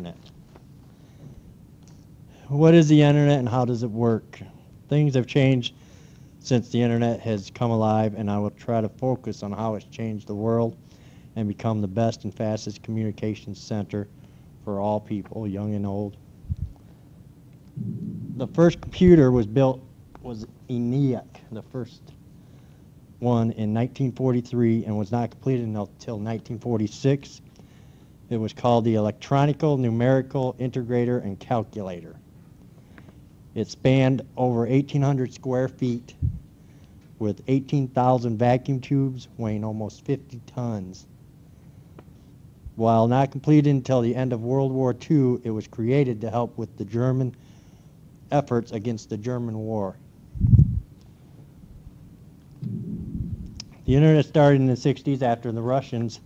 Internet. What is the Internet and how does it work? Things have changed since the Internet has come alive, and I will try to focus on how it's changed the world and become the best and fastest communications center for all people, young and old. The first computer was ENIAC, the first one in 1943, and was not completed until 1946. It was called the Electronical Numerical Integrator and Calculator. It spanned over 1,800 square feet with 18,000 vacuum tubes weighing almost 50 tons. While not completed until the end of World War II, it was created to help with the German efforts against the German war. The Internet started in the 60s after the Russians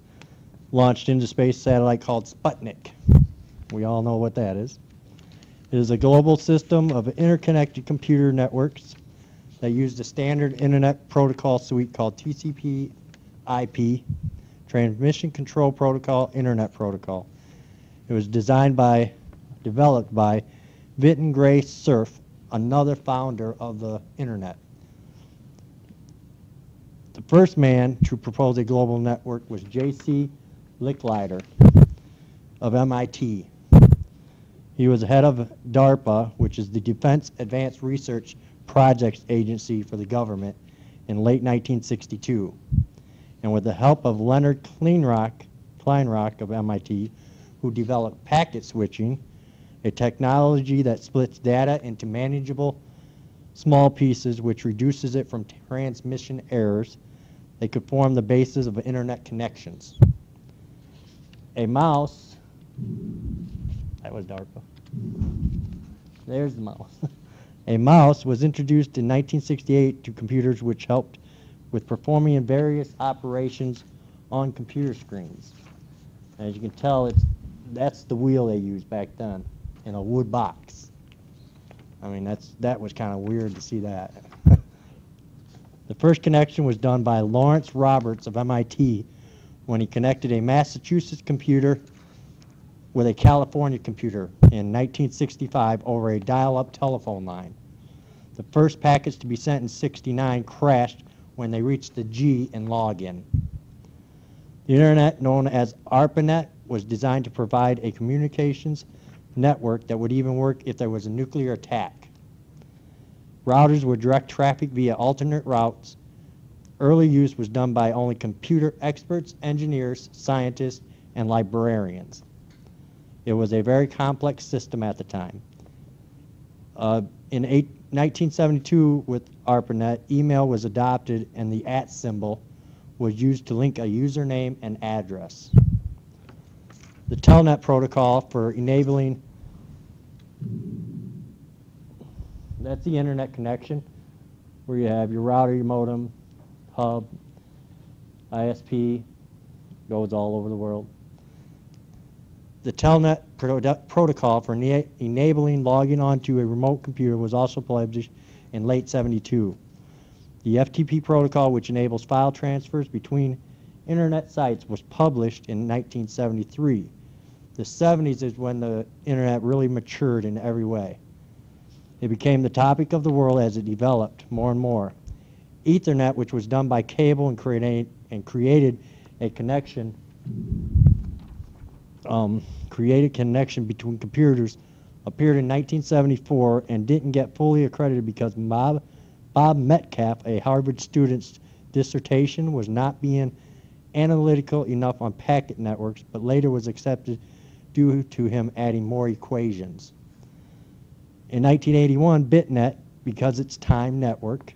launched into space satellite called Sputnik. We all know what that is. It is a global system of interconnected computer networks that use the standard Internet protocol suite called TCP/IP, Transmission Control Protocol, Internet Protocol. It was developed by Vinton Gray Cerf, another founder of the Internet. The first man to propose a global network was J.C. Licklider of MIT. He was head of DARPA, which is the Defense Advanced Research Projects Agency for the government, in late 1962. And with the help of Leonard Kleinrock of MIT, who developed packet switching, a technology that splits data into manageable small pieces which reduces it from transmission errors, they could form the basis of Internet connections. A mouse, that was DARPA. There's the mouse. A mouse was introduced in 1968 to computers, which helped with performing various operations on computer screens. As you can tell, that's the wheel they used back then in a wood box. I mean, that was kind of weird to see that. The first connection was done by Lawrence Roberts of MIT when he connected a Massachusetts computer with a California computer in 1965 over a dial-up telephone line. The first packets to be sent in '69 crashed when they reached the G in login. The Internet, known as ARPANET, was designed to provide a communications network that would even work if there was a nuclear attack. Routers would direct traffic via alternate routes. Early use was done by only computer experts, engineers, scientists, and librarians. It was a very complex system at the time. In 1972, with ARPANET, email was adopted and the @ symbol was used to link a username and address. The Telnet protocol for enabling, that's the Internet connection, where you have your router, your modem, hub, ISP, goes all over the world. The Telnet protocol for enabling logging onto a remote computer was also published in late '72. The FTP protocol, which enables file transfers between Internet sites, was published in 1973. The '70s is when the Internet really matured in every way. It became the topic of the world as it developed more and more. Ethernet, which was done by cable and created a connection between computers, appeared in 1974 and didn't get fully accredited because Bob Metcalfe, a Harvard student's dissertation, was not being analytical enough on packet networks, but later was accepted due to him adding more equations. In 1981, BitNet, because its time network,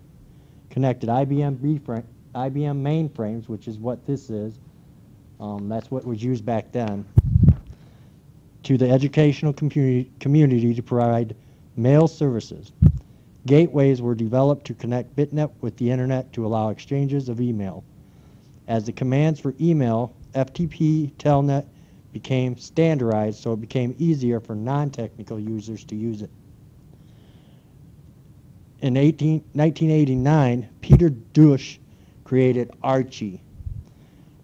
connected IBM mainframes, which is what this is, that's what was used back then, to the educational community to provide mail services. Gateways were developed to connect BitNet with the Internet to allow exchanges of email. As the commands for email, FTP Telnet became standardized, so it became easier for non-technical users to use it. In 1989, Peter Dusch created Archie,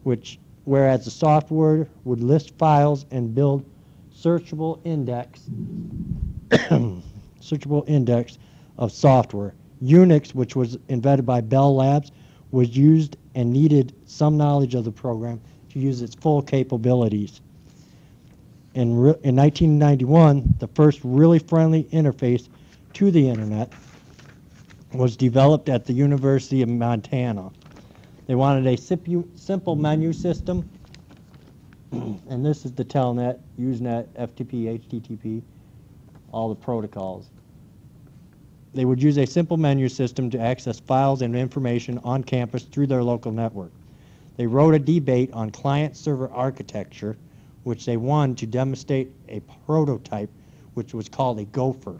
whereas the software would list files and build searchable index, searchable index of software. Unix, which was invented by Bell Labs, was used and needed some knowledge of the program to use its full capabilities. In 1991, the first really friendly interface to the internet was developed at the University of Montana. They wanted a simple menu system, and this is the Telnet, Usenet, FTP, HTTP, all the protocols. They would use a simple menu system to access files and information on campus through their local network. They wrote a debate on client-server architecture, which they won to demonstrate a prototype, which was called a gopher.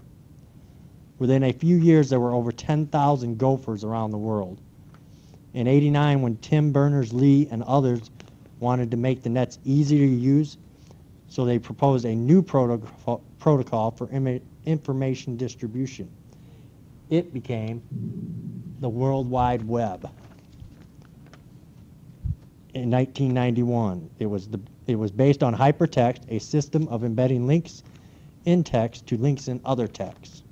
Within a few years, there were over 10,000 gophers around the world. In '89, when Tim Berners-Lee and others wanted to make the nets easier to use, so they proposed a new protocol for information distribution. It became the World Wide Web. In 1991, it was based on hypertext, a system of embedding links in text to links in other texts.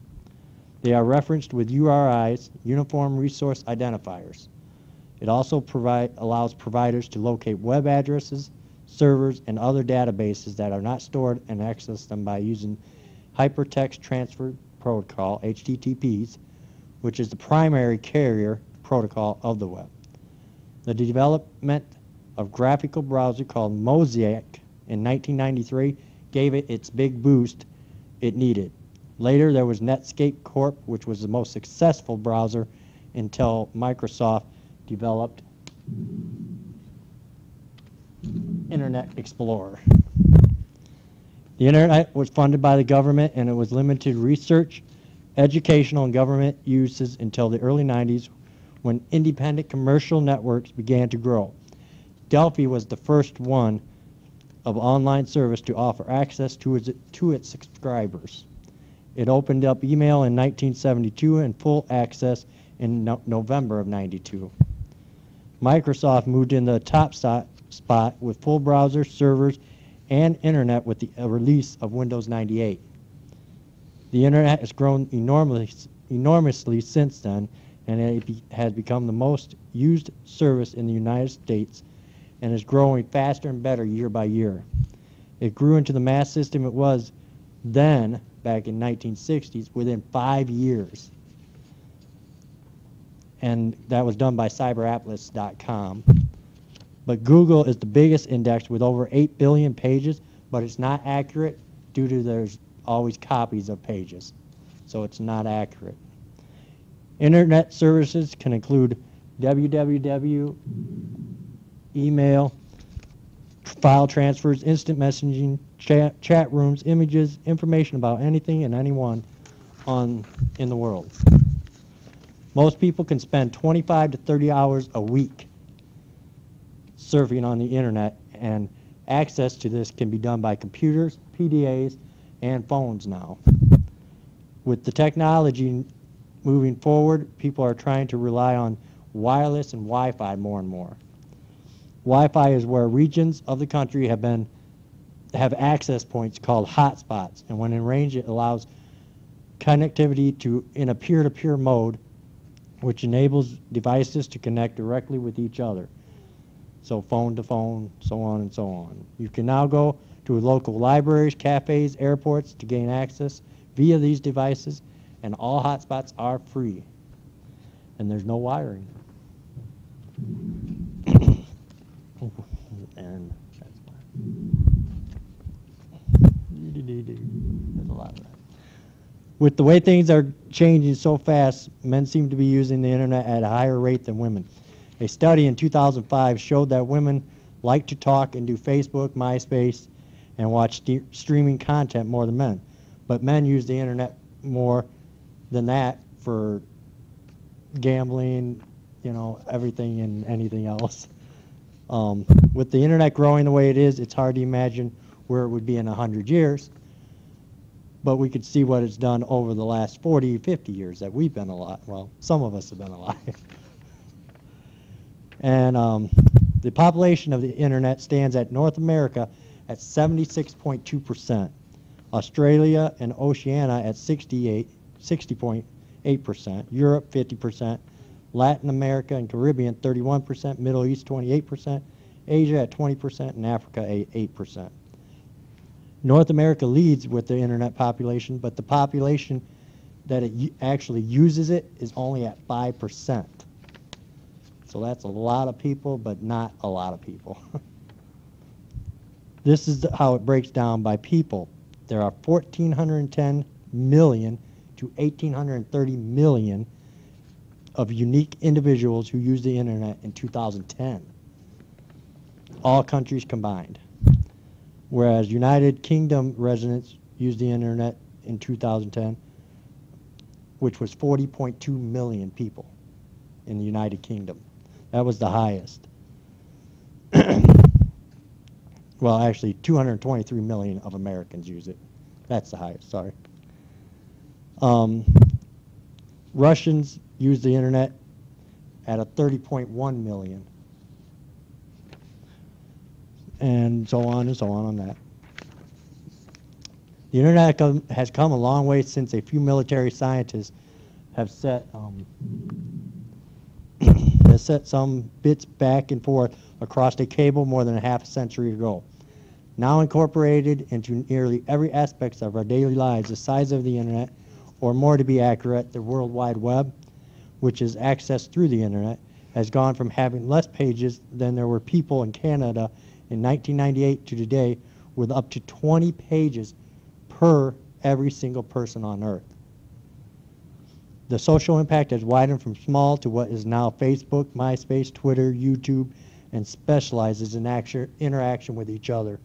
They are referenced with URIs, Uniform Resource Identifiers. It also allows providers to locate web addresses, servers, and other databases that are not stored and access them by using Hypertext Transfer Protocol, HTTPs, which is the primary carrier protocol of the web. The development of graphical browser called Mosaic in 1993 gave it its big boost it needed. Later, there was Netscape Corp, which was the most successful browser until Microsoft developed Internet Explorer. The Internet was funded by the government, and it was limited to research, educational, and government uses until the early 90s, when independent commercial networks began to grow. Delphi was the first one of online service to offer access to its subscribers. It opened up email in 1972 and full access in November of '92. Microsoft moved in the top spot with full browser, servers, and internet with the release of Windows 98. The internet has grown enormously since then, and it has become the most used service in the United States and is growing faster and better year by year. It grew into the mass system it was then, back in 1960s, within 5 years. And that was done by cyberatlas.com. But Google is the biggest index with over 8 billion pages, but it's not accurate due to there's always copies of pages. So it's not accurate. Internet services can include www, email, file transfers, instant messaging, chat rooms, images, information about anything and anyone in the world. Most people can spend 25 to 30 hours a week surfing on the internet, and access to this can be done by computers, PDAs, and phones now. With the technology moving forward, people are trying to rely on wireless and Wi-Fi more and more. Wi-Fi is where regions of the country have access points called hotspots, and when in range, it allows connectivity in a peer-to-peer mode, which enables devices to connect directly with each other. So phone to phone, so on and so on. You can now go to local libraries, cafes, airports to gain access via these devices, and all hotspots are free. And there's no wiring. And that's why. There's a lot of that. With the way things are changing so fast, men seem to be using the internet at a higher rate than women. A study in 2005 showed that women like to talk and do Facebook, MySpace, and watch streaming content more than men. But men use the internet more than that for gambling, everything and anything else. With the internet growing the way it is, it's hard to imagine where it would be in 100 years. But we could see what it's done over the last 40, 50 years that we've been alive. Well, some of us have been alive. And the population of the internet stands at North America at 76.2%. Australia and Oceania at 60.8%. Europe 50%. Latin America and Caribbean 31%. Middle East 28%. Asia at 20%. And Africa at 8%. North America leads with the internet population, but the population that it actually uses it is only at 5%. So that's a lot of people, but not a lot of people. This is how it breaks down by people. There are 1,410 million to 1,830 million of unique individuals who use the internet in 2010. All countries combined. Whereas United Kingdom residents used the internet in 2010, which was 40.2 million people in the United Kingdom. That was the highest. Well, actually, 223 million of Americans use it. That's the highest, sorry. Russians use the internet at a 30.1 million. And so on that. The internet has come a long way since a few military scientists have set some bits back and forth across a cable more than a half a century ago. Now incorporated into nearly every aspect of our daily lives, the size of the internet, or more to be accurate, the World Wide Web, which is accessed through the internet, has gone from having less pages than there were people in Canada in 1998 to today, with up to 20 pages per every single person on Earth. The social impact has widened from small to what is now Facebook, MySpace, Twitter, YouTube, and specializes in interaction with each other.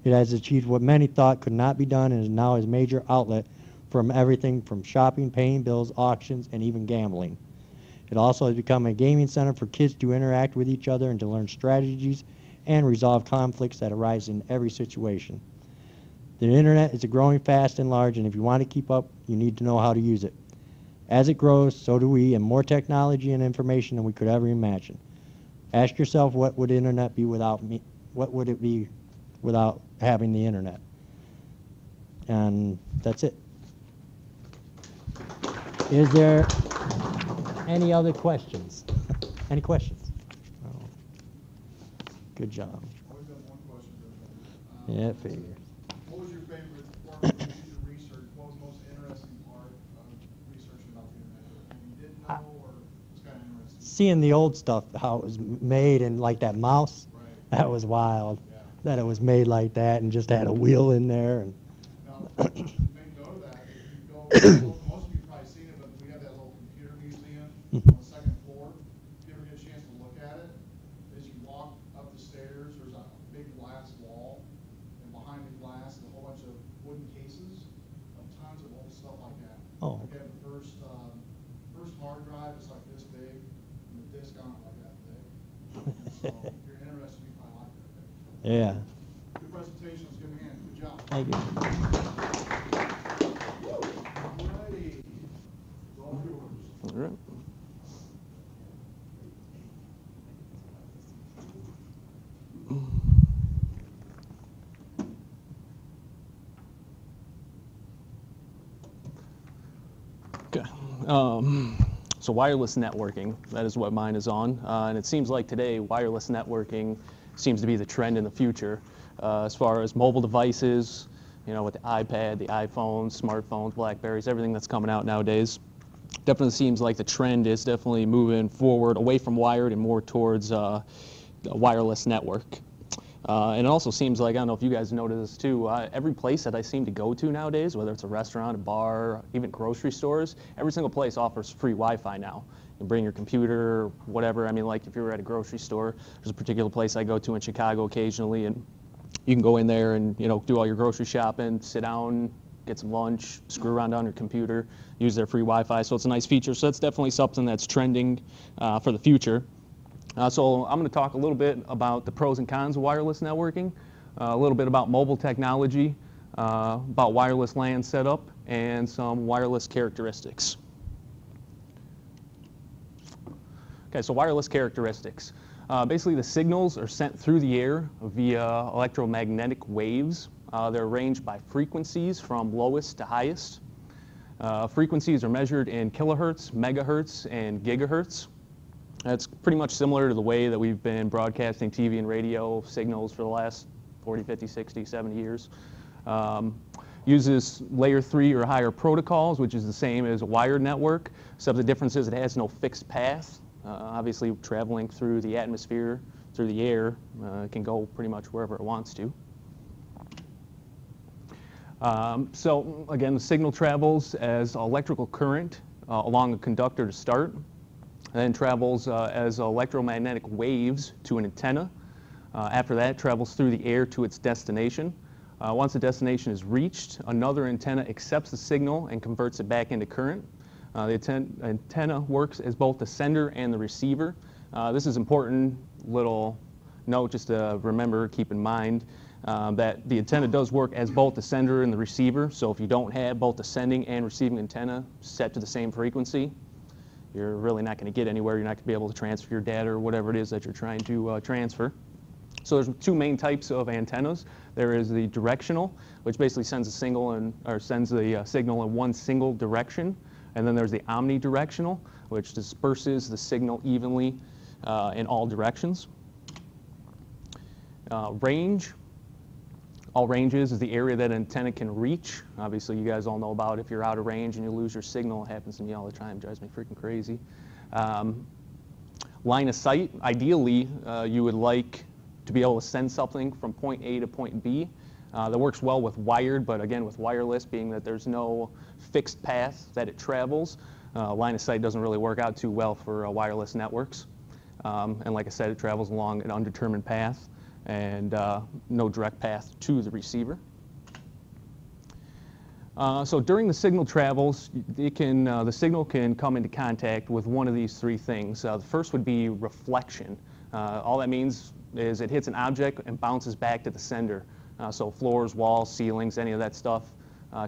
It has achieved what many thought could not be done and is now a major outlet from everything from shopping, paying bills, auctions, and even gambling. It also has become a gaming center for kids to interact with each other and to learn strategies and resolve conflicts that arise in every situation. The internet is growing fast and large, and if you want to keep up, you need to know how to use it. As it grows, so do we, and more technology and information than we could ever imagine. Ask yourself, what would internet be without me? What would it be without having the internet? And that's it. Is there any other questions? Any questions? Oh. Good job. I always have one question. Yeah, figures. What was your favorite part of your research? What was the most interesting part of researching about the internet? Anything you didn't know, or was kind of interesting? Seeing the old stuff, how it was made, and like that mouse, Right. that was wild. Yeah. That it was made like that and just had a wheel in there. And Now, make note of that. If you go, most of you probably seen it, but we have that little computer museum on the second floor. If you ever get a chance to look at it, as you walk up the stairs, there's a big glass wall, and behind the glass is a whole bunch of wooden cases of tons of old stuff like that. Oh. Like the first hard drive is like this big, and the disk on it like that big. And so if you're interested, you probably like that. yeah. Good presentation. Let's give him a hand. Good job. Thank you. Alrighty. It's all yours. All right. Okay. So wireless networking, that is what mine is on. And it seems like today wireless networking seems to be the trend in the future. As far as mobile devices, you know, with the iPad, the iPhones, smartphones, Blackberries, everything that's coming out nowadays. Definitely seems like the trend is definitely moving forward away from wired and more towards a wireless network. And it also seems like, I don't know if you guys notice this too, every place that I seem to go to nowadays, whether it's a restaurant, a bar, even grocery stores, every single place offers free Wi-Fi now. You can bring your computer, whatever. I mean, like if you were at a grocery store, there's a particular place I go to in Chicago occasionally, and you can go in there and, you know, do all your grocery shopping, sit down, get some lunch, screw around on your computer, use their free Wi-Fi. So it's a nice feature. So that's definitely something that's trending for the future. So I'm going to talk a little bit about the pros and cons of wireless networking, a little bit about mobile technology, about wireless LAN setup, and some wireless characteristics. Okay, so wireless characteristics. Basically, the signals are sent through the air via electromagnetic waves. They're arranged by frequencies from lowest to highest. Frequencies are measured in kilohertz, megahertz, and gigahertz. That's pretty much similar to the way that we've been broadcasting TV and radio signals for the last 40, 50, 60, 70 years. Uses layer 3 or higher protocols, which is the same as a wired network, except the difference is it has no fixed path. Obviously, traveling through the atmosphere, through the air, it can go pretty much wherever it wants to. So again, the signal travels as electrical current along a conductor to start, and then travels as electromagnetic waves to an antenna. After that, it travels through the air to its destination. Once the destination is reached, another antenna accepts the signal and converts it back into current. The antenna works as both the sender and the receiver. This is important little note just to remember, keep in mind, that the antenna does work as both the sender and the receiver. So if you don't have both the sending and receiving antenna set to the same frequency, you're really not going to get anywhere. You're not going to be able to transfer your data or whatever it is that you're trying to transfer. So there's two main types of antennas. There is the directional, which basically sends a signal sends the signal in one single direction, and then there's the omnidirectional, which disperses the signal evenly in all directions. Range. All ranges is the area that an antenna can reach. Obviously, you guys all know about if you're out of range and you lose your signal. It happens to me all the time. It drives me freaking crazy. Line of sight. Ideally, you would like to be able to send something from point A to point B. That works well with wired, but again, with wireless, being that there's no fixed path that it travels, line of sight doesn't really work out too well for wireless networks. And like I said, it travels along an undetermined path and no direct path to the receiver. So during the signal travels, the signal can come into contact with one of these three things. The first would be reflection. All that means is it hits an object and bounces back to the sender. So floors, walls, ceilings, any of that stuff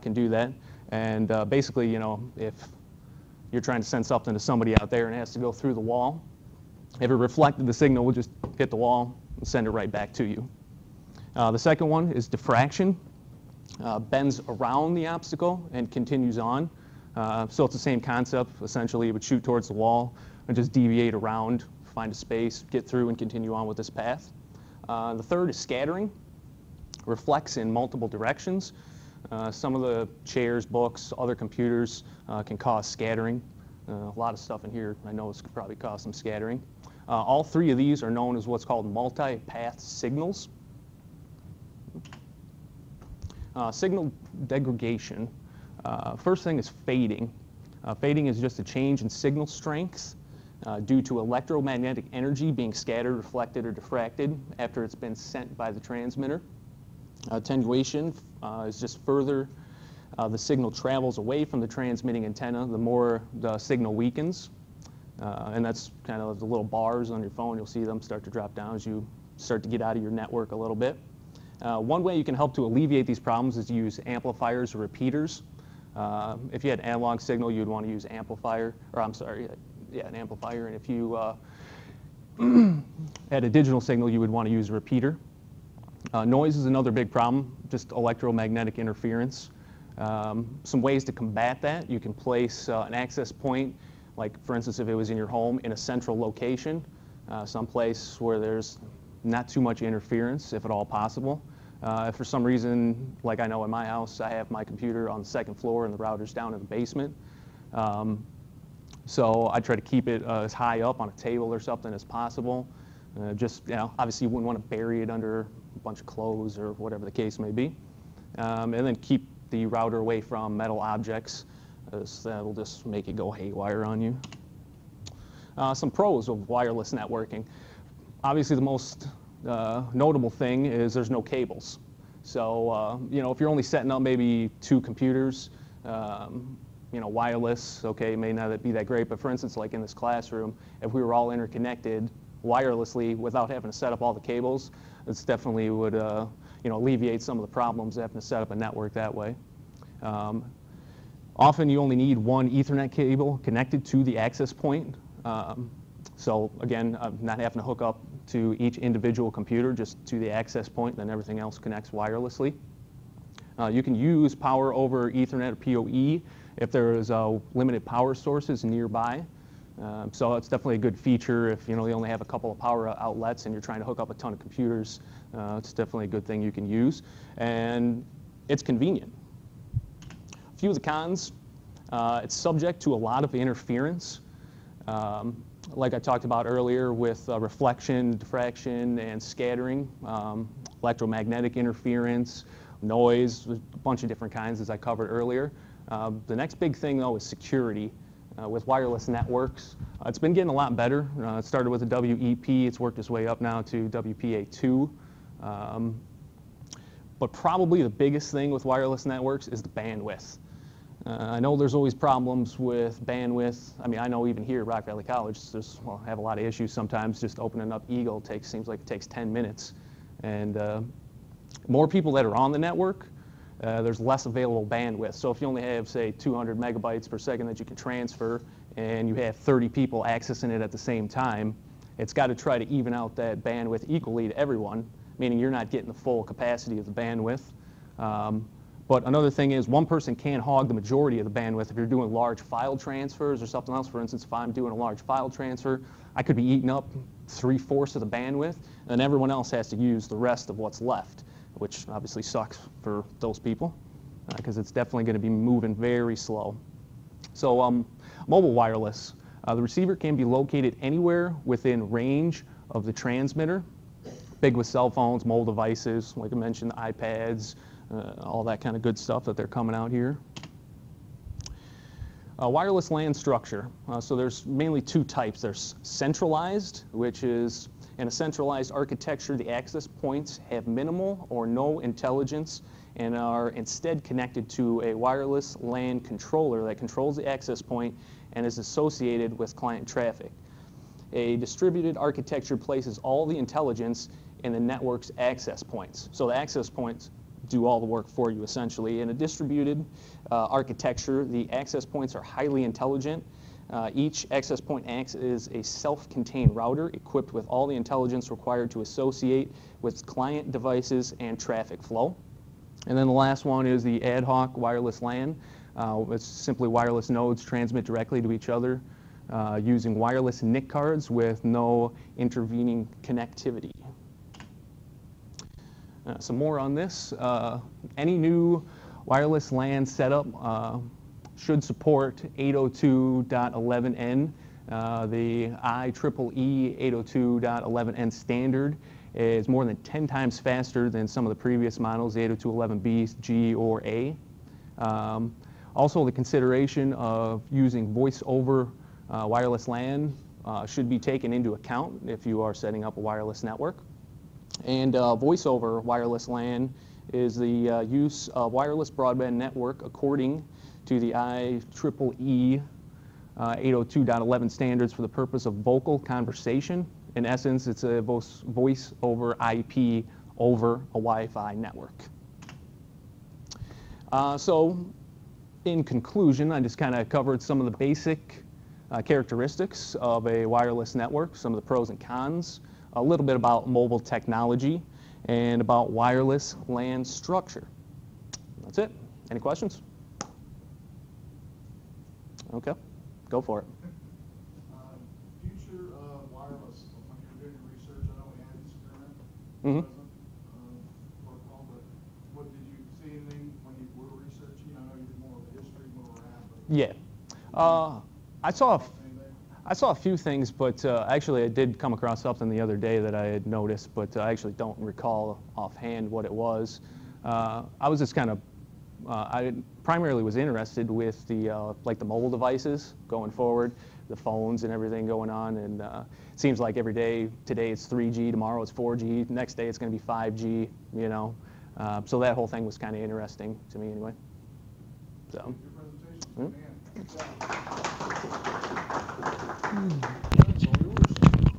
can do that. And basically, you know, if you're trying to send something to somebody out there and it has to go through the wall, if it reflected, the signal will just hit the wall and send it right back to you. The second one is diffraction. Bends around the obstacle and continues on. So it's the same concept. Essentially, it would shoot towards the wall and just deviate around, find a space, get through, and continue on with this path. The third is scattering. Reflects in multiple directions. Some of the chairs, books, other computers can cause scattering. A lot of stuff in here I know could probably cause some scattering. All three of these are known as what's called multi-path signals. Signal degradation. First thing is fading. Fading is just a change in signal strength due to electromagnetic energy being scattered, reflected, or diffracted after it's been sent by the transmitter. Attenuation is just further the signal travels away from the transmitting antenna, the more the signal weakens. And that's kind of the little bars on your phone. You'll see them start to drop down as you start to get out of your network a little bit. One way you can help to alleviate these problems is to use amplifiers or repeaters. If you had an analog signal, you'd want to use amplifier, or I'm sorry, yeah, an amplifier. And if you had a digital signal, you would want to use a repeater. Noise is another big problem, just electromagnetic interference. Some ways to combat that: you can place an access point, like for instance, if it was in your home, in a central location, someplace where there's not too much interference, if at all possible. If for some reason, like I know in my house, I have my computer on the second floor and the router's down in the basement. So I try to keep it as high up on a table or something as possible. Just, you know, obviously you wouldn't want to bury it under a bunch of clothes or whatever the case may be. And then keep the router away from metal objects, as that will just make it go haywire on you. Some pros of wireless networking. Obviously, the most notable thing is there's no cables. So, you know, if you're only setting up maybe 2 computers, you know, wireless, okay, may not be that great. But for instance, like in this classroom, if we were all interconnected wirelessly without having to set up all the cables, this definitely would, you know, alleviate some of the problems of having to set up a network that way. Often, you only need one Ethernet cable connected to the access point. So again, not having to hook up to each individual computer, just to the access point, then everything else connects wirelessly. You can use power over Ethernet or PoE if there is limited power sources nearby. So it's definitely a good feature if you only have a couple of power outlets and you're trying to hook up a ton of computers. It's definitely a good thing you can use, and it's convenient. A few of the cons: it's subject to a lot of interference. Like I talked about earlier with reflection, diffraction, and scattering, electromagnetic interference, noise, a bunch of different kinds as I covered earlier. The next big thing though is security. With wireless networks, it's been getting a lot better. It started with a WEP, it's worked its way up now to WPA2. But probably the biggest thing with wireless networks is the bandwidth. I know there's always problems with bandwidth. I mean, I know even here at Rock Valley College, I have a lot of issues sometimes. Just opening up Eagle seems like it takes 10 minutes. And more people that are on the network, there's less available bandwidth. So if you only have, say, 200 megabytes per second that you can transfer, and you have 30 people accessing it at the same time, it's got to try to even out that bandwidth equally to everyone, meaning you're not getting the full capacity of the bandwidth. But another thing is one person can't hog the majority of the bandwidth if you're doing large file transfers or something else. For instance, if I'm doing a large file transfer, I could be eating up 3/4 of the bandwidth, and everyone else has to use the rest of what's left, which obviously sucks for those people because it's definitely going to be moving very slow. So mobile wireless. The receiver can be located anywhere within range of the transmitter. Big with cell phones, mobile devices, like I mentioned, the iPads, all that kind of good stuff that they're coming out here. Wireless LAN structure. So there's mainly two types. There's centralized, which is in a centralized architecture, the access points have minimal or no intelligence and are instead connected to a wireless LAN controller that controls the access point and is associated with client traffic. A distributed architecture places all the intelligence in the network's access points. So the access points do all the work for you, essentially. In a distributed architecture, the access points are highly intelligent. Each access point acts as a self-contained router equipped with all the intelligence required to associate with client devices and traffic flow. And then the last one is the ad hoc wireless LAN. It's simply wireless nodes transmit directly to each other using wireless NIC cards with no intervening connectivity. Some more on this. Any new wireless LAN setup should support 802.11n. The IEEE 802.11n standard is more than 10 times faster than some of the previous models, the 802.11b, G, or A. Also, the consideration of using voice over wireless LAN should be taken into account if you are setting up a wireless network. And voice over wireless LAN is the use of wireless broadband network according to the IEEE 802.11 standards for the purpose of vocal conversation. In essence, it's a voice over IP over a Wi-Fi network. So in conclusion, I just kind of covered some of the basic characteristics of a wireless network, some of the pros and cons, a little bit about mobile technology, and about wireless LAN structure. That's it. Any questions? Okay, go for it. Future of wireless, when you're doing your research, I know we had this experiment protocol, but what did you see anything when you were researching? I know you did more of the history, more around. Yeah. I saw a few things, but actually I did come across something the other day that I had noticed, but I actually don't recall offhand what it was. I was just kind of, I primarily was interested with the like the mobile devices going forward, the phones and everything going on, and it seems like every day, today it's 3G, tomorrow it's 4G, next day it's going to be 5G, you know. So that whole thing was kind of interesting to me anyway. So. Your presentation,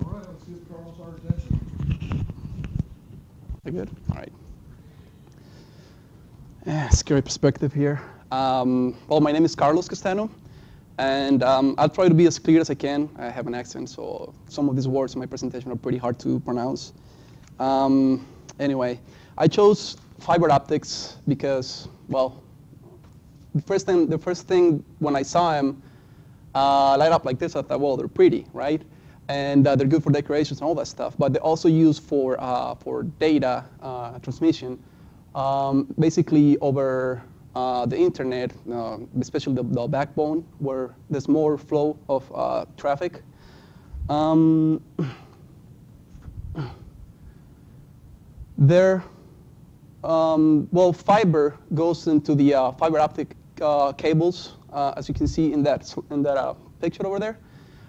All right, let's see if Carl's our attention. Good. All right. Scary perspective here. Well, my name is Carlos Castano. And I'll try to be as clear as I can. I have an accent, so some of these words in my presentation are pretty hard to pronounce. Anyway, I chose fiber optics because, well, the first thing when I saw them light up like this, I thought, well, they're pretty, right? And they're good for decorations and all that stuff. But they're also used for data transmission, basically over the internet, especially the backbone, where there's more flow of traffic. Well, fiber goes into the fiber optic cables, as you can see in that picture over there.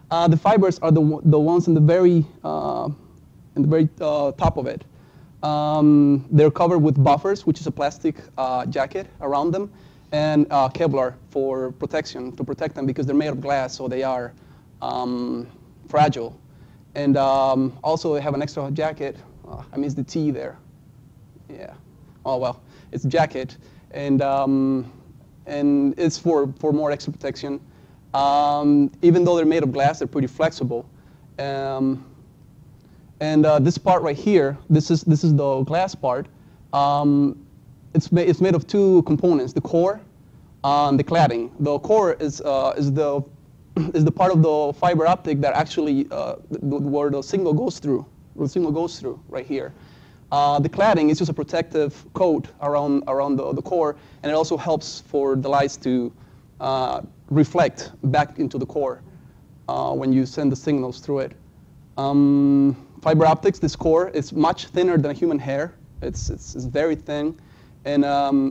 The fibers are the ones in the very top of it. They're covered with buffers, which is a plastic jacket around them, and Kevlar for protection, to protect them because they're made of glass, so they are fragile. And also they have an extra jacket. I missed the T there. Yeah. Oh well, it's a jacket, and it's for more extra protection. Even though they're made of glass, they're pretty flexible. And this part right here, this is the glass part. It's made of two components: the core and the cladding. The core is the part of the fiber optic that actually where the signal goes through. The signal goes through right here. The cladding is just a protective coat around the core, and it also helps for the lights to reflect back into the core when you send the signals through it. Fiber optics, this core is much thinner than human hair. It's very thin, and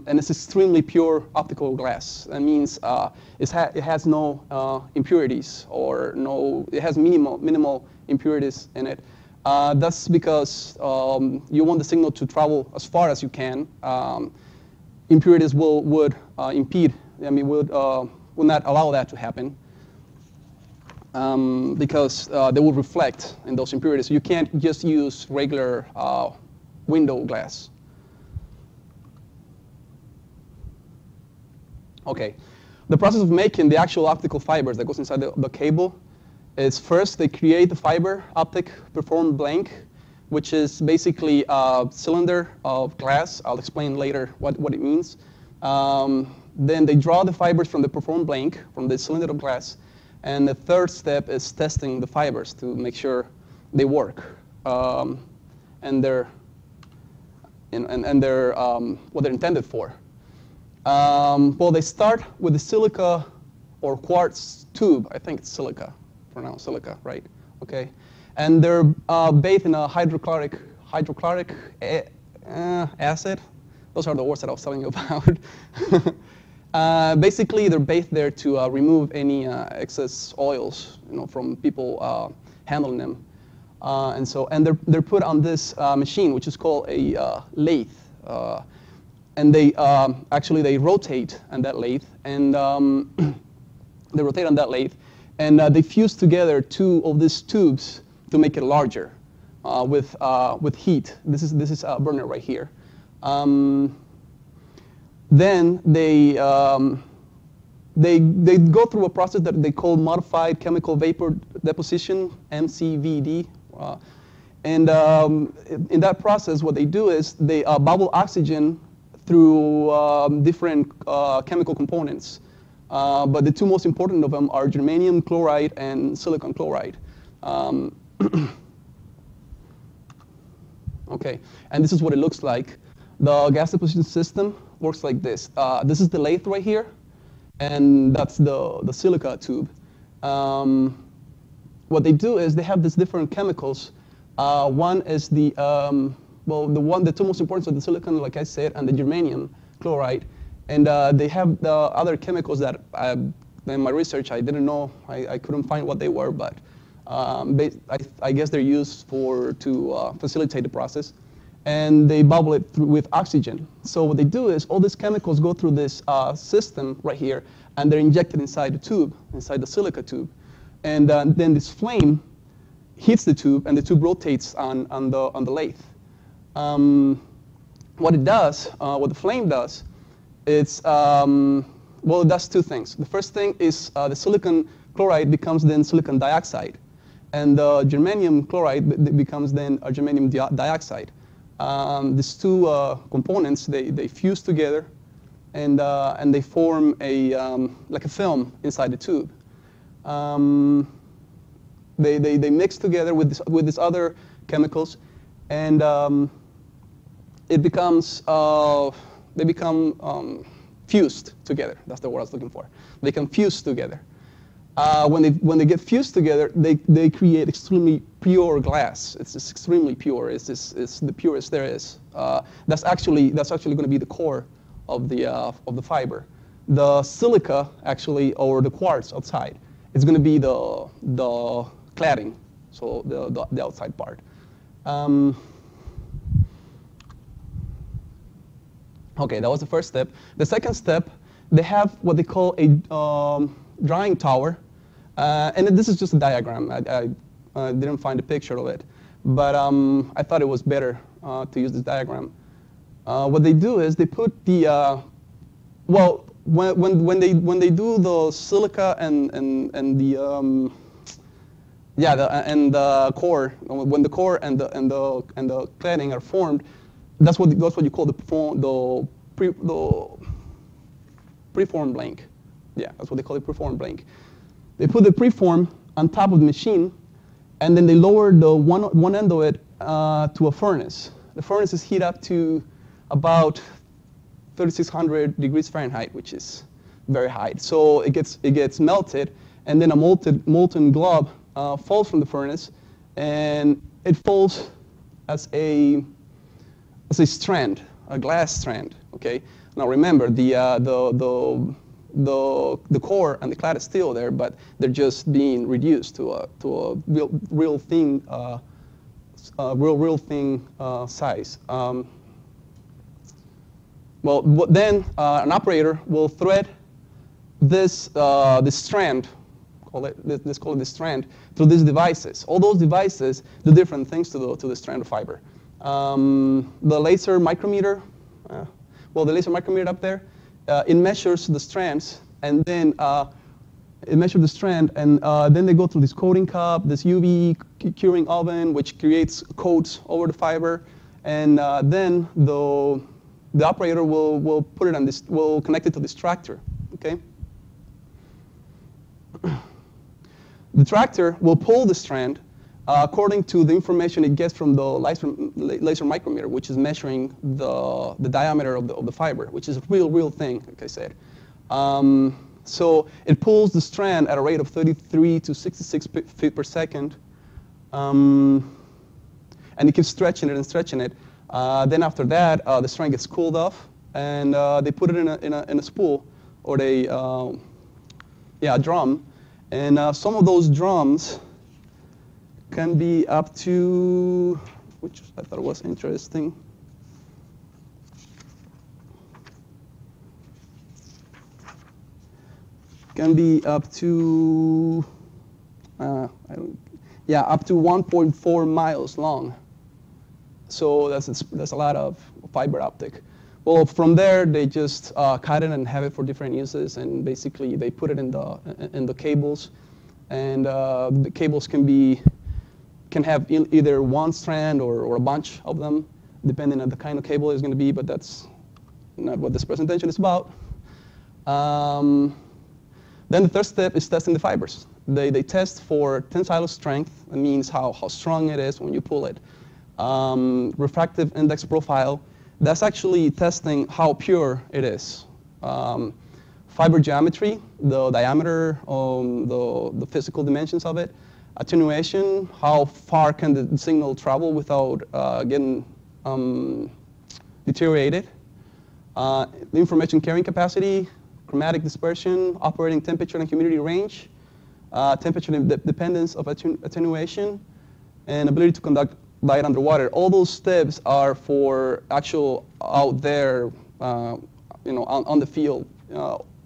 it's extremely pure optical glass. That means it has no impurities, or it has minimal impurities in it. That's because you want the signal to travel as far as you can. Impurities would impede. I mean, would not allow that to happen because they would reflect in those impurities. You can't just use regular window glass. Okay, the process of making the actual optical fibers that goes inside the cable is first they create the fiber optic performed blank, which is basically a cylinder of glass. I'll explain later what it means. Then they draw the fibers from the performed blank, from the cylinder of glass. And the third step is testing the fibers to make sure they work and they're what they're intended for. Well, they start with the silica or quartz tube. I think it's silica, pronounced silica, right? Okay, and they're bathed in a hydrochloric acid. Those are the words that I was telling you about. Basically, they're bathed there to remove any excess oils, from people handling them, and they're put on this machine, which is called a lathe, and they rotate on that lathe, and they rotate on that lathe, and they fuse together two of these tubes to make it larger with heat. This is a burner right here. Then they go through a process that they call modified chemical vapor deposition, MCVD. And in that process, what they do is they bubble oxygen through different chemical components. But the two most important of them are germanium chloride and silicon chloride. Okay, and this is what it looks like. The gas deposition system works like this. This is the lathe right here, and that's the silica tube. What they do is they have these different chemicals. One is the two most important are the silicon, like I said, and the germanium chloride. And they have the other chemicals that in my research I didn't know. I couldn't find what they were, but I guess they're used to facilitate the process. And they bubble it through with oxygen. So what they do is all these chemicals go through this system right here, and they're injected inside the tube, inside the silica tube. And then this flame hits the tube, and the tube rotates on the lathe. What it does, what the flame does, it's well, it does two things. The first thing is the silicon chloride becomes then silicon dioxide, and the germanium chloride becomes then a germanium dioxide. These two components, they fuse together, and they form like a film inside the tube. They mix together with these other chemicals, and they become fused together. That's the word I was looking for. They can fuse together. When they get fused together, they create extremely pure glass. It's just extremely pure. It's the purest there is. That's actually going to be the core of the fiber. The silica actually, or the quartz outside, it's going to be the cladding, so the outside part. Okay, that was the first step. The second step, they have what they call a drying tower. And this is just a diagram. I didn't find a picture of it. But I thought it was better to use this diagram. What they do is they put the, well, when they do the silica and the, and the core, when the core and the cladding are formed, that's what you call the preform blank. Yeah, that's what they call the preform blank. They put the preform on top of the machine, and then they lower the one end of it to a furnace. The furnace is heated up to about 3,600 degrees Fahrenheit, which is very high. So it gets melted, and then a molten glob falls from the furnace, and it falls as a strand, a glass strand. Okay. Now remember, the core and the clad is still there, but they're just being reduced to a real thin size. Well, then an operator will thread this strand, let's call it this strand, through these devices. All those devices do different things to the strand of fiber. The laser micrometer, the laser micrometer up there, it measures the strands, and then it measures the strand, and then they go through this coating cup, this UV curing oven, which creates coats over the fiber, and then the operator will put it on this, will connect it to this tractor. Okay. The tractor will pull the strand according to the information it gets from the laser micrometer, which is measuring the diameter of the fiber, which is a real thing, like I said. So it pulls the strand at a rate of 33 to 66 feet per second, and it keeps stretching it and stretching it. Then after that, the strand gets cooled off, and they put it in a spool or a drum, and some of those drums can be up to, which I thought was interesting. Can be up to, up to 1.4 miles long. So that's a lot of fiber optic. Well, from there they just cut it and have it for different uses, and basically they put it in the cables, and the cables can have either one strand or a bunch of them, depending on the kind of cable it's going to be, but that's not what this presentation is about. Then the third step is testing the fibers. They test for tensile strength. That means how strong it is when you pull it. Refractive index profile. That's actually testing how pure it is. Fiber geometry, the diameter, the physical dimensions of it. Attenuation, how far can the signal travel without getting deteriorated. The information carrying capacity, chromatic dispersion, operating temperature and humidity range, temperature dependence of attenuation, and ability to conduct light underwater. All those steps are for actual out there, on the field.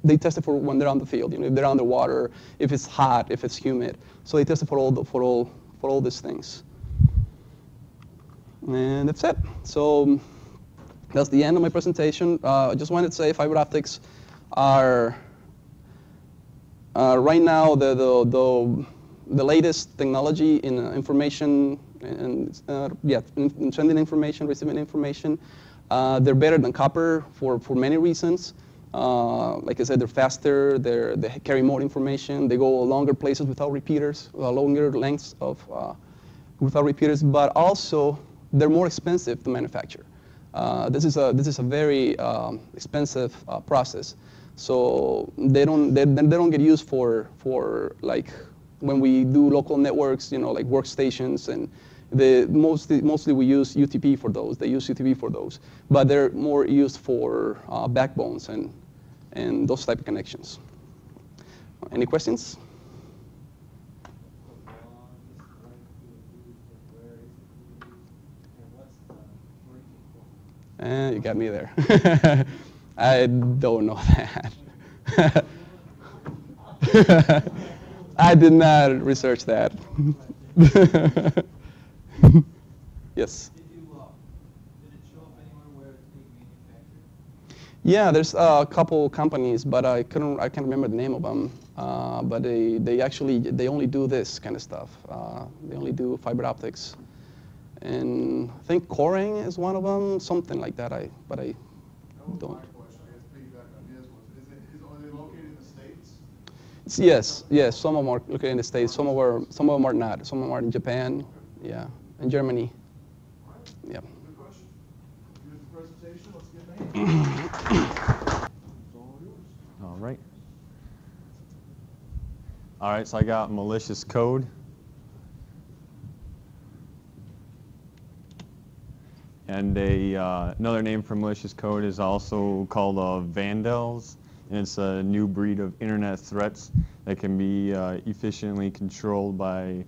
They test it for when they're on the field, if they're underwater, if it's hot, if it's humid. So they test it for all these things. And that's it. So that's the end of my presentation. I just wanted to say fiber optics are Right now, the latest technology in information and in sending information, receiving information, they're better than copper for many reasons. Like I said, they're faster, they carry more information, they go longer places without repeaters, longer lengths of without repeaters, but also they're more expensive to manufacture. This is a very expensive process, so they don't get used for like when we do local networks, like workstations, and mostly we use UTP for those. They use UTP for those, but they're more used for backbones and those type of connections. Any questions? You got me there. I don't know that. I did not research that. Yes. Did it show up anywhere where it's being manufactured? Yeah, there's a couple companies, but I can't remember the name of them. But they only do this kind of stuff. They only do fiber optics, and I think Coring is one of them, something like that. But I don't. My question, I guess, piggyback on his was, are they located in the States? Yes. Some of them are located in the States. Some of them are not. Some of them are in Japan. Yeah, and Germany. Yeah. Good question. Here's the presentation. Let's get made. It's all yours. All right. All right, so I got malicious code. And another name for malicious code is also called vandals. And it's a new breed of internet threats that can be efficiently controlled by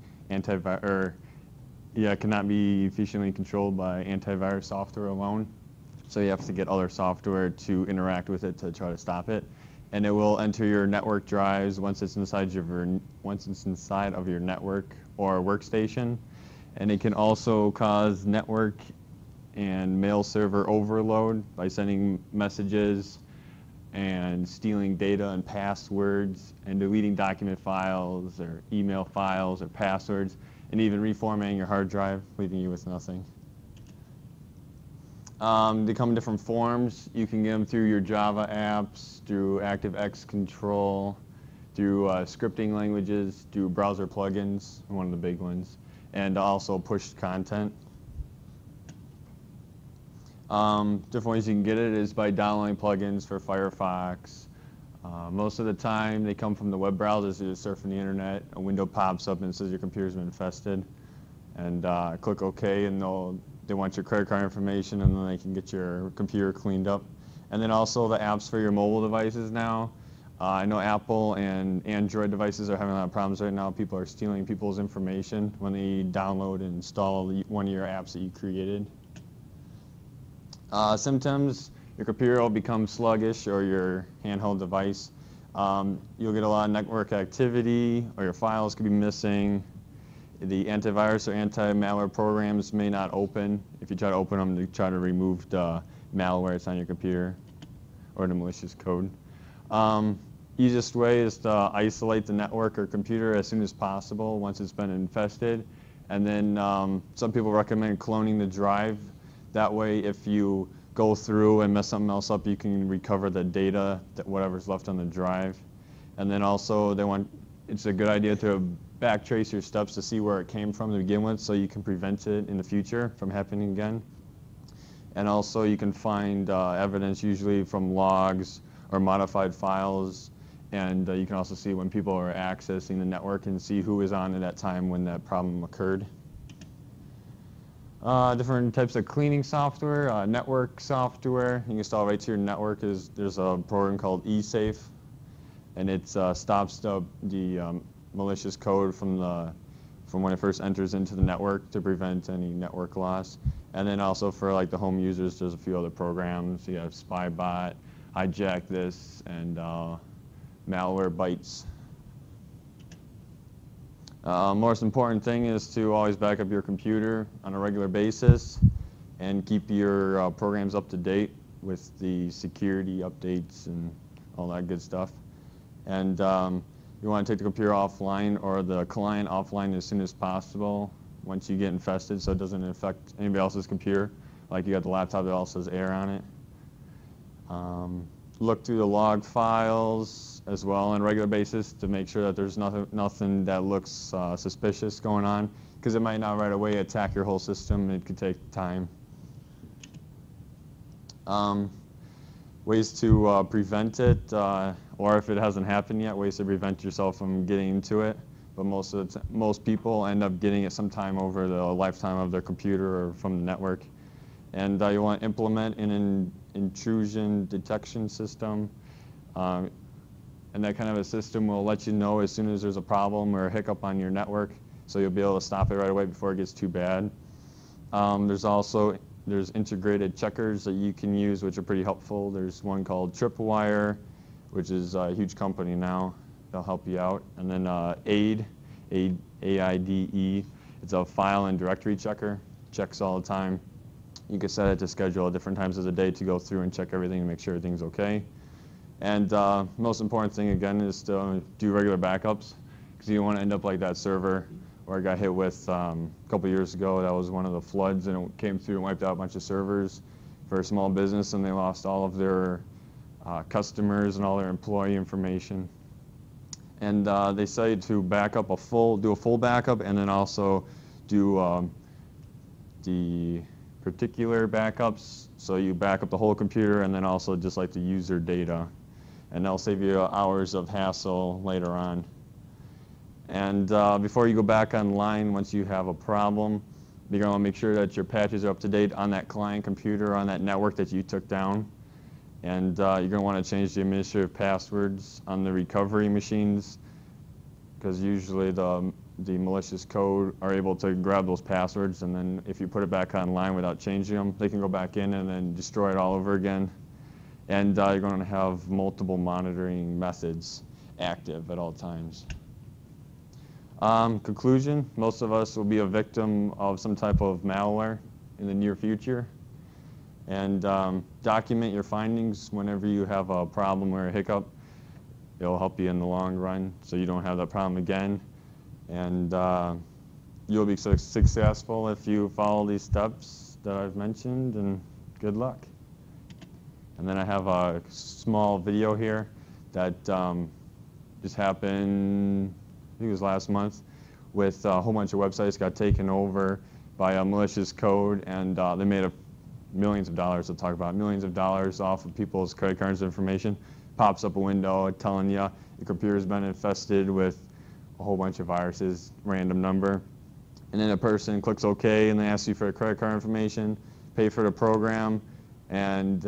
cannot be efficiently controlled by antivirus software alone. So you have to get other software to interact with it to try to stop it. And it will enter your network drives once it's inside of your network or workstation. And it can also cause network and mail server overload by sending messages and stealing data and passwords and deleting document files or email files or passwords, and even reformatting your hard drive, leaving you with nothing. They come in different forms. You can get them through your Java apps, through ActiveX control, through scripting languages, through browser plugins, one of the big ones, and also push content. Different ways you can get it is by downloading plugins for Firefox. Most of the time, they come from the web browsers. You're surfing the internet, a window pops up and says your computer's been infested, and click OK, and they want your credit card information, and then they can get your computer cleaned up. And then also the apps for your mobile devices now. I know Apple and Android devices are having a lot of problems right now. People are stealing people's information when they download and install one of your apps that you created. Symptoms, your computer will become sluggish, or your handheld device. You'll get a lot of network activity, or your files could be missing. The antivirus or anti-malware programs may not open. If you try to open them to try to remove the malware that's on your computer or the malicious code. Easiest way is to isolate the network or computer as soon as possible once it's been infested. And then some people recommend cloning the drive. That way, if you go through and mess something else up, you can recover the data, whatever's left on the drive. And then also, it's a good idea to backtrace your steps to see where it came from to begin with, so you can prevent it in the future from happening again. And also, you can find evidence usually from logs or modified files. And you can also see when people are accessing the network and see who was on at that time when that problem occurred. Different types of cleaning software, network software. You can install right to your network. There's a program called eSafe, and it stops the malicious code from when it first enters into the network to prevent any network loss. And then also for like the home users, there's a few other programs. You have SpyBot, Hijack This, and Malwarebytes. Most important thing is to always back up your computer on a regular basis and keep your programs up to date with the security updates and all that good stuff. And You want to take the computer offline or the client offline as soon as possible once you get infested, so it doesn't affect anybody else's computer. Like you got the laptop that also has air on it. Look through the log files as well on a regular basis to make sure that there's nothing that looks suspicious going on, because it might not right away attack your whole system. It could take time. Ways to prevent it, or if it hasn't happened yet, ways to prevent yourself from getting into it. But most people end up getting it sometime over the lifetime of their computer or from the network. And you want to implement an intrusion detection system. And that kind of a system will let you know as soon as there's a problem or a hiccup on your network, so you'll be able to stop it right away before it gets too bad. There's integrated checkers that you can use, which are pretty helpful. There's one called Tripwire, which is a huge company now. They'll help you out. And then AIDE, A-I-D-E. It's a file and directory checker. Checks all the time. You can set it to schedule at different times of the day to go through and check everything and make sure everything's okay. And most important thing, again, is to do regular backups, because you don't want to end up like that server where I got hit with a couple years ago. That was one of the floods, and it came through and wiped out a bunch of servers for a small business, and they lost all of their customers and all their employee information. And they say to back up do a full backup, and then also do the particular backups. So you back up the whole computer, and then also just like the user data, and that'll save you hours of hassle later on. And before you go back online, once you have a problem, you're going to make sure that your patches are up to date on that client computer, on that network that you took down. And you're going to want to change the administrative passwords on the recovery machines, because usually the malicious code are able to grab those passwords, and then if you put it back online without changing them, they can go back in and then destroy it all over again. And you're going to have multiple monitoring methods active at all times. Conclusion, most of us will be a victim of some type of malware in the near future. And document your findings whenever you have a problem or a hiccup. It'll help you in the long run so you don't have that problem again. And you'll be successful if you follow these steps that I've mentioned, and good luck. And then I have a small video here that just happened, I think it was last month, with a whole bunch of websites got taken over by a malicious code, and they made millions of dollars. They'll talk about millions of dollars off of people's credit cards information. Pops up a window telling you your computer's been infested with a whole bunch of viruses, random number. And then a person clicks OK, and they ask you for the credit card information, pay for the program, and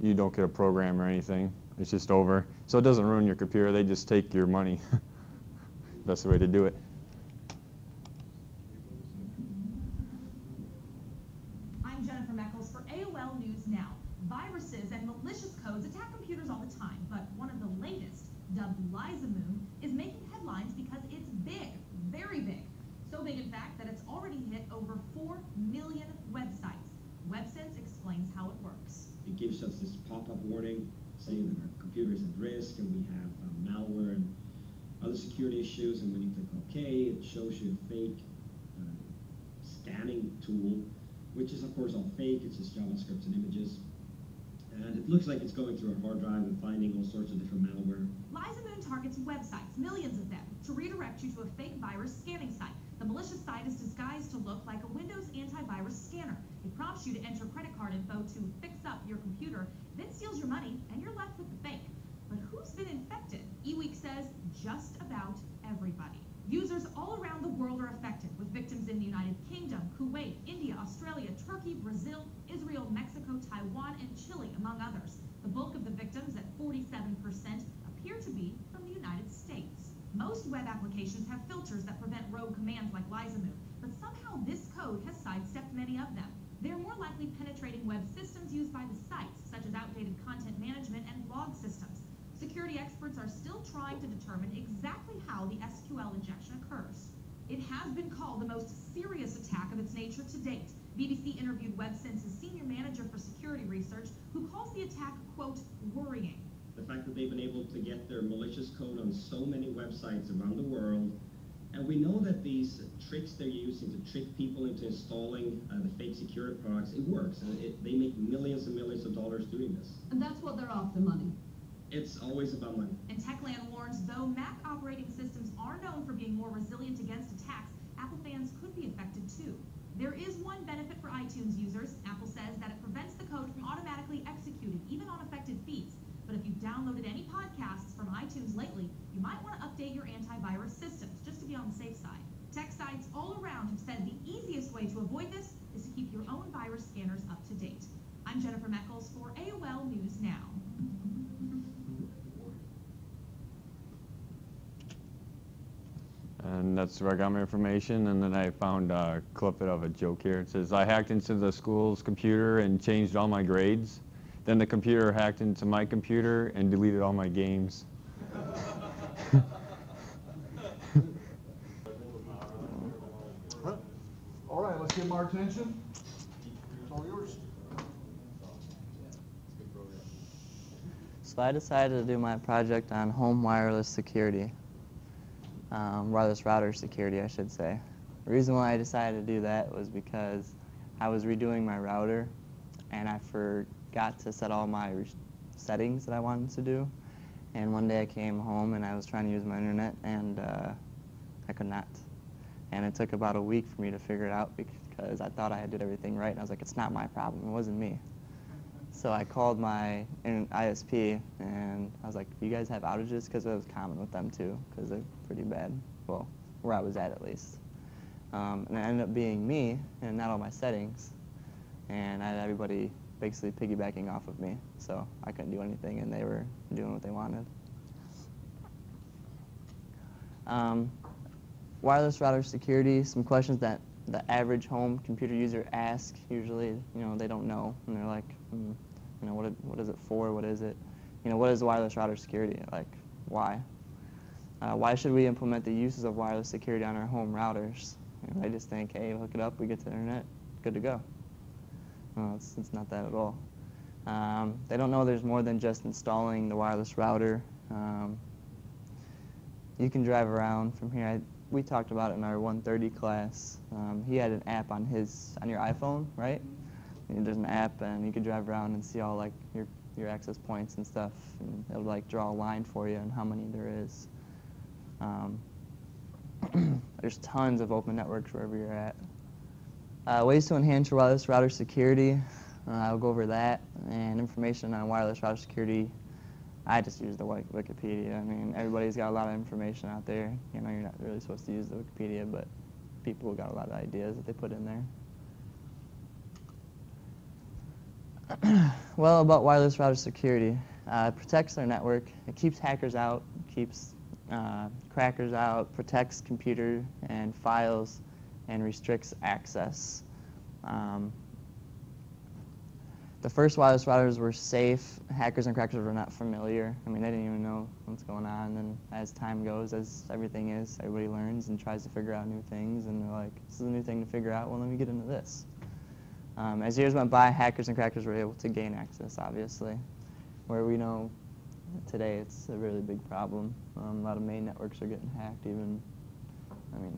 you don't get a program or anything. It's just over. So it doesn't ruin your computer. They just take your money. That's the way to do it. I'm Jennifer Meckles for AOL News Now. Viruses and malicious codes attack computers all the time, but one of the latest, dubbed Lizamoon, is making headlines because it's big, very big. So big, in fact, that it's already hit over 4 million websites. WebSense explains how it works. It gives us this pop-up warning saying that our computer is at risk and we have malware and other security issues, and when you click OK, it shows you a fake scanning tool, which is of course all fake. It's just JavaScript and images. And it looks like it's going through a hard drive and finding all sorts of different malware. Lizamoon targets websites, millions of them, to redirect you to a fake virus scanning site. The malicious site is disguised to look like a Windows antivirus scanner. It prompts you to enter credit card info to fix up your computer, then steals your money, and you're left with the fake. But who's been infected? eWeek says just about everybody. Users all around the world are affected, with victims in the United Kingdom, Kuwait, India, Australia, Turkey, Brazil, Israel, Mexico, Taiwan, and Chile, among others. The bulk of the victims, at 47%, appear to be from the United States. Most web applications have filters that prevent rogue commands like Lizamoon, but somehow this code has sidestepped many of them. They're more likely penetrating web systems used by the sites, such as outdated content management and log systems. Security experts are still trying to determine exactly how the SQL injection occurs. It has been called the most serious attack of its nature to date. BBC interviewed WebSense's senior manager for security research, who calls the attack, quote, worrying. The fact that they've been able to get their malicious code on so many websites around the world. And we know that these tricks they're using to trick people into installing the fake security products, it works. And they make millions and millions of dollars doing this. And that's what they're off the money. It's always about money. And Techland warns, though Mac operating systems are known for being more resilient against attacks, Apple fans could be affected too. There is one benefit for iTunes users. Apple says that it prevents the code from automatically executing, even on affected feeds. But if you've downloaded any podcasts from iTunes lately, you might want to update your antivirus systems, just to be on the safe side. Tech sites all around have said the easiest way to avoid this is to keep your own virus scanners up to date. I'm Jennifer Meckles for AOL News Now. And that's where I got my information, and then I found a clip of a joke here. It says, I hacked into the school's computer and changed all my grades. Then the computer hacked into my computer and deleted all my games. All right, let's get more attention. It's all yours. So I decided to do my project on home wireless security, wireless router security, I should say. The reason why I decided to do that was because I was redoing my router and I forgot to set all my settings that I wanted to do. And one day I came home and I was trying to use my internet and I could not. And it took about a week for me to figure it out because I thought I did everything right. And I was like, it's not my problem, it wasn't me. So I called my ISP and I was like, do you guys have outages? Because it was common with them too, because they're pretty bad. Well, where I was at least. And it ended up being me and not all my settings. And I had everybody basically piggybacking off of me. So I couldn't do anything and they were doing what they wanted. Wireless router security, some questions that the average home computer user asks. Usually, they don't know. And they're like, what is it for? What is it? What is wireless router security? Like, why? Why should we implement the uses of wireless security on our home routers? They just think, hey, hook it up, we get to the internet, good to go. It's not that at all. They don't know there's more than just installing the wireless router. You can drive around from here. We talked about it in our 130 class. He had an app on your iPhone, right? And there's an app, and you can drive around and see all like your access points and stuff, and it'll like draw a line for you and how many there is. There's tons of open networks wherever you're at. Ways to enhance your wireless router security. I'll go over that, and information on wireless router security. I just use the Wikipedia. I mean, everybody's got a lot of information out there. You're not really supposed to use the Wikipedia, but people got a lot of ideas that they put in there. Well, about wireless router security, it protects their network. It keeps hackers out, keeps crackers out, protects computer and files, and restricts access. The first wireless routers were safe. Hackers and crackers were not familiar. I mean, they didn't even know what's going on. And as time goes, as everything is, everybody learns and tries to figure out new things. And they're like, this is a new thing to figure out. Well, let me get into this. As years went by, hackers and crackers were able to gain access, obviously. Where we know today it's a really big problem. A lot of main networks are getting hacked, even,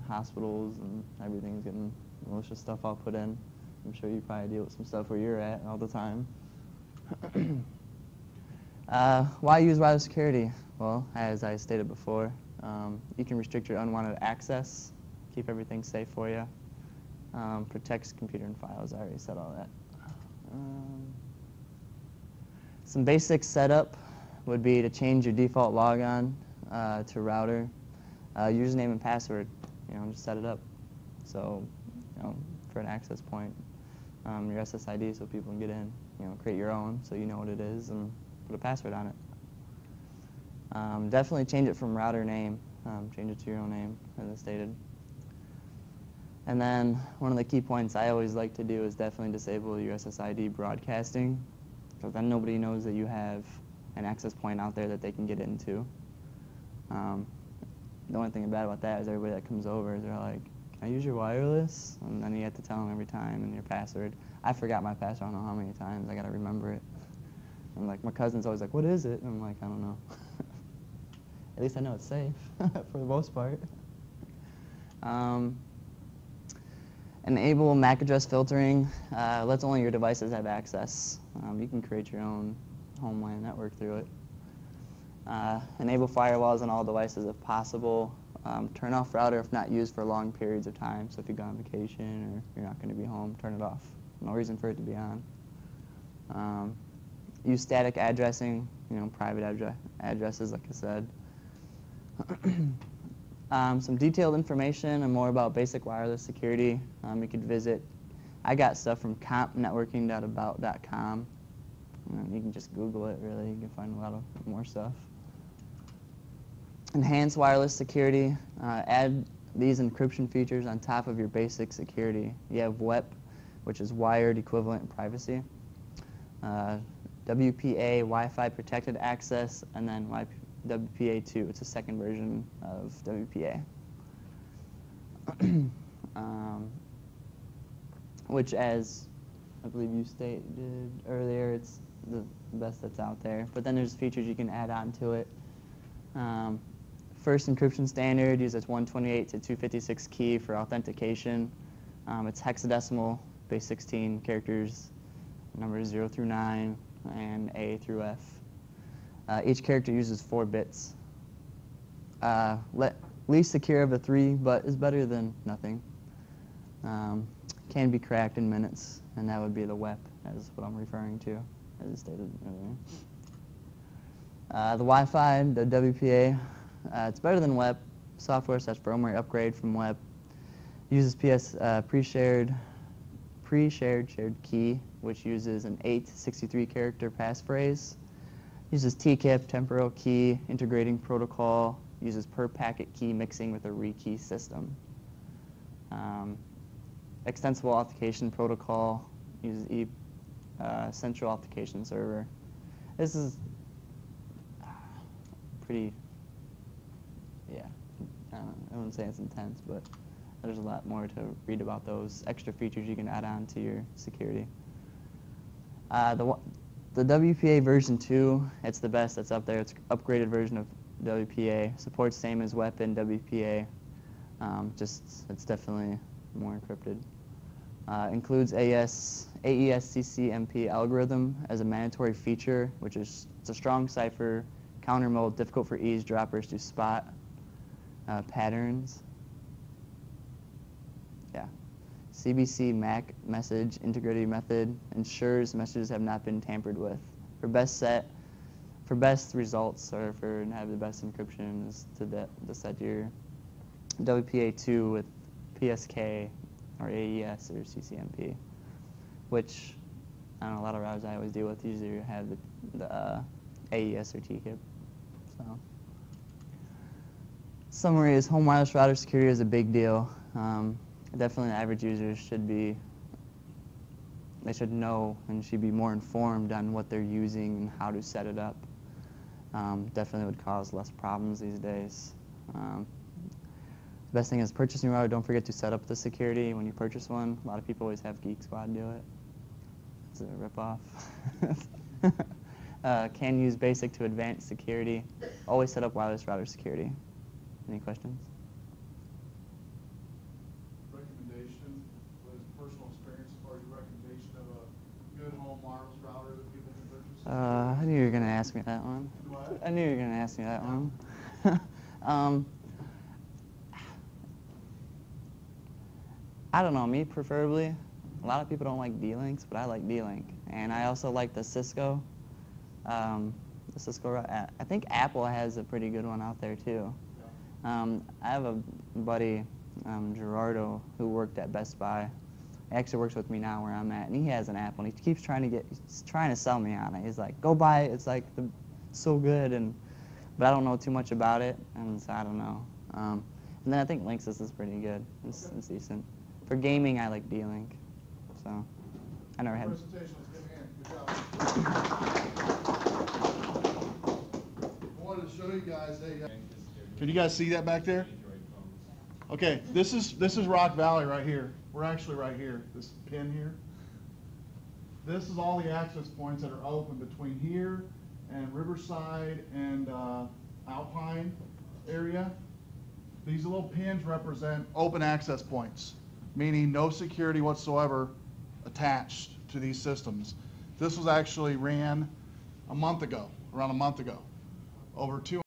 hospitals and everything's getting malicious stuff all put in. I'm sure you probably deal with some stuff where you're at all the time. Why use wireless security? Well, as I stated before, you can restrict your unwanted access, keep everything safe for you, protects computer and files. I already said all that. Some basic setup would be to change your default logon to router, username and password. Just set it up. So, for an access point. Your SSID so people can get in. Create your own so you know what it is and put a password on it. Definitely change it from router name. Change it to your own name, as I stated. And then one of the key points I always like to do is definitely disable your SSID broadcasting, because then nobody knows that you have an access point out there that they can get into. The only thing bad about that is everybody that comes over, they're like, can I use your wireless? And then you have to tell them every time and your password. I forgot my password, I don't know how many times. I got to remember it. I'm like, like my cousin's always like, what is it? And I'm like, I don't know. At least I know it's safe for the most part. Enable MAC address filtering. Lets only your devices have access. You can create your own home LAN network through it. Enable firewalls on all devices if possible. Turn off router if not used for long periods of time. So if you go on vacation or you're not going to be home, turn it off. No reason for it to be on. Use static addressing, private addresses, like I said. Some detailed information and more about basic wireless security. You could visit, I got stuff from compnetworking.about.com. You can just Google it, really. You can find a lot of more stuff. Enhance wireless security. Add these encryption features on top of your basic security. You have WEP, which is Wired Equivalent Privacy. WPA, Wi-Fi Protected Access, and then WPA2. It's a second version of WPA. Which, as I believe you stated earlier, it's the best that's out there. But then there's features you can add on to it. First encryption standard uses 128 to 256 key for authentication. It's hexadecimal, base 16 characters, numbers 0 through 9, and A through F. Each character uses 4 bits. Least secure of the 3, but is better than nothing. Can be cracked in minutes, and that would be the WEP, as what I'm referring to, as it stated earlier. The Wi-Fi, the WPA, it's better than WEP. Software / firmware upgrade from WEP. Uses pre-shared shared key, which uses an 863 character passphrase. Uses TCAP, temporal key, integrating protocol. Uses per packet key mixing with a rekey system. Extensible authentication protocol. Uses central authentication server. This is pretty, yeah, I wouldn't say it's intense, but there's a lot more to read about those extra features you can add on to your security. The WPA version 2, it's the best that's up there. It's upgraded version of WPA. Supports same as WEP and WPA. It's definitely more encrypted. Includes AES-CCMP algorithm as a mandatory feature, which is it's a strong cipher, counter mode, difficult for eavesdroppers to spot patterns. Yeah. CBC MAC message integrity method ensures messages have not been tampered with. For best results or for have the best encryption is to set your WPA2 with PSK or AES or CCMP, which I don't know, a lot of routers I always deal with usually have the AES or TCAP. So, summary is home wireless router security is a big deal. Definitely the average user they should know and should be more informed on what they're using and how to set it up. Definitely would cause less problems these days. The best thing is purchasing a router, don't forget to set up the security when you purchase one. A lot of people always have Geek Squad do it. It's a ripoff. Can use basic to advanced security. Always set up wireless router security. Any questions? Recommendation, what is personal experience as far as your recommendation of a good home wireless router that people can purchase? I knew you were going to ask me that one. What? I knew you were going to ask me that one. I don't know, me preferably. A lot of people don't like D-Links, but I like D-Link. And I also like the Cisco. I think Apple has a pretty good one out there too. I have a buddy, Gerardo, who worked at Best Buy. He actually works with me now where I'm at, and he has an Apple, and he keeps trying to sell me on it. He's like, go buy it, it's like so good, but I don't know too much about it, and so I don't know. And then I think Linksys is pretty good. It's decent. For gaming, I like D-Link. So I never had. Presentation was good, man. Good job. I wanted to show you guys can you guys see that back there? Okay, this is Rock Valley right here. We're actually right here. This pin here. This is all the access points that are open between here and Riverside and Alpine area. These little pins represent open access points, meaning no security whatsoever attached to these systems. This was actually ran a month ago, around a month ago. Over 200